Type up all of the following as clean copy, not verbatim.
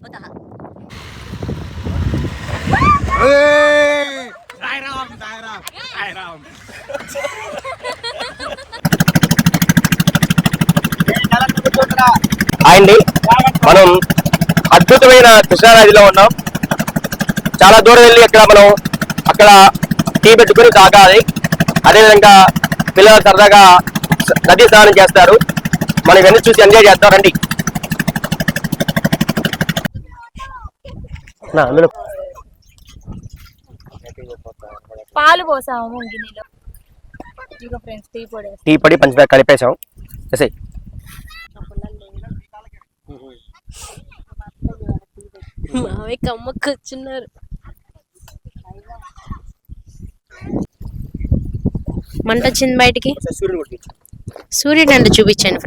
అండి మనం అద్భుతమైన కృష్ణానదిలో ఉన్నాం. చాలా దూరం వెళ్ళి అక్కడ టీ పెట్టుకుని తాగాలి. అదేవిధంగా పిల్లలు సరదాగా నదీ స్నానం చేస్తారు. మనం ఇవన్నీ చూసి ఎంజాయ్ చేద్దాం రండి. అందులో పాలు పోసాము గిన్నెలో. టీ పొడి పంచదార కలిపేసాం. మావే కమ్మకొచ్చున్నారు. మంట వచ్చింది బయటికి. సూర్యుడు అంటే చూపించాను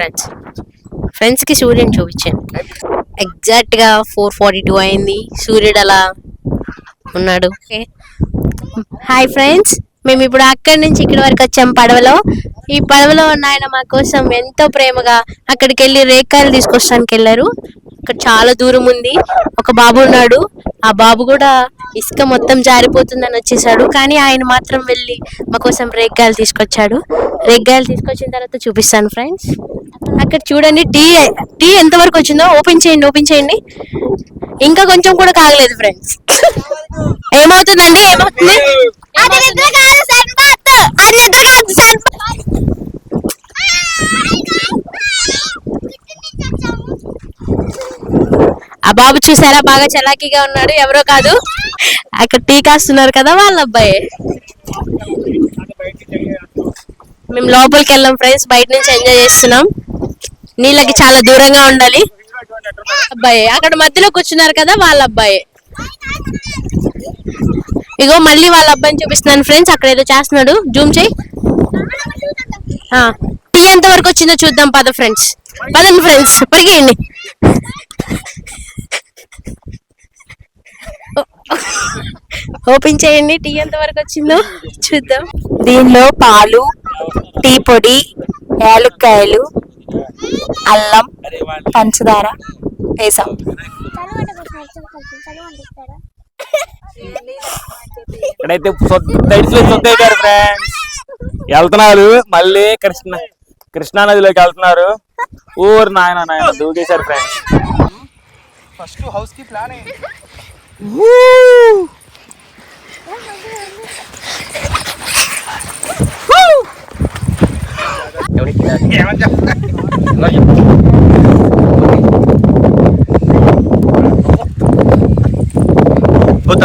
ఫ్రెండ్స్ కి సూర్యుని చూపించాను. ఎగ్జాక్ట్ గా 4:42 అయింది. సూర్యుడు అలా ఉన్నాడు. హాయ్ ఫ్రెండ్స్, మేము ఇప్పుడు అక్కడి నుంచి ఇక్కడి వరకు వచ్చాం పడవలో. ఈ పడవలో ఉన్న ఆయన మా కోసం ఎంతో ప్రేమగా అక్కడికి వెళ్ళి రేకాయలు తీసుకొస్తానికి వెళ్ళారు. ఇక్కడ చాలా దూరం ఉంది. ఒక బాబు ఉన్నాడు. ఆ బాబు కూడా ఇసుక మొత్తం జారిపోతుందని వచ్చేసాడు. కానీ ఆయన మాత్రం వెళ్ళి మా కోసం రేగ్గాయలు తీసుకొచ్చాడు. రేగ్గాయలు తీసుకొచ్చిన తర్వాత చూపిస్తాను ఫ్రెండ్స్. అక్కడ చూడండి టీ ఎంతవరకు వచ్చిందో. ఓపెన్ చేయండి. ఇంకా కొంచెం కూడా కాగలేదు ఫ్రెండ్స్. ఏమవుతుందండి? ఆ బాబు చూసారా, బాగా చలాకీగా ఉన్నాడు. ఎవరో కాదు, అక్కడ టీ కాస్తున్నారు కదా, వాళ్ళ అబ్బాయి. మేము లోపలికి వెళ్ళాం ఫ్రెండ్స్. బయట నుంచి ఎంజాయ్ చేస్తున్నాం. నీళ్ళకి చాలా దూరంగా ఉండాలి. అబ్బాయి అక్కడ మధ్యలో కూర్చున్నారు కదా, వాళ్ళ అబ్బాయి. ఇగో మళ్ళీ వాళ్ళ అబ్బాయిని చూపిస్తున్నాను ఫ్రెండ్స్. అక్కడ ఏదో చేస్తున్నాడు. జూమ్ చేయి. టీ ఎంత వరకు వచ్చిందో చూద్దాం. పదండి ఫ్రెండ్స్, పరిగెయండి. ఓపెన్ చేయండి. టీ ఎంత వరకు వచ్చిందో చూద్దాం. దీనిలో పాలు, టీ పొడి, యాలక్కాయలు, అల్లం, పంచదార వేసాం. ఇక్కడైతే వెళ్తున్నారు. మళ్ళీ కృష్ణా నదిలోకి వెళ్తున్నారు. ఊరు నాయన దూకేశారు ఫ్రెండ్స్. ఫస్ట్ హౌస్ కి ప్లాన్ అయ్యింది. బుద్ధ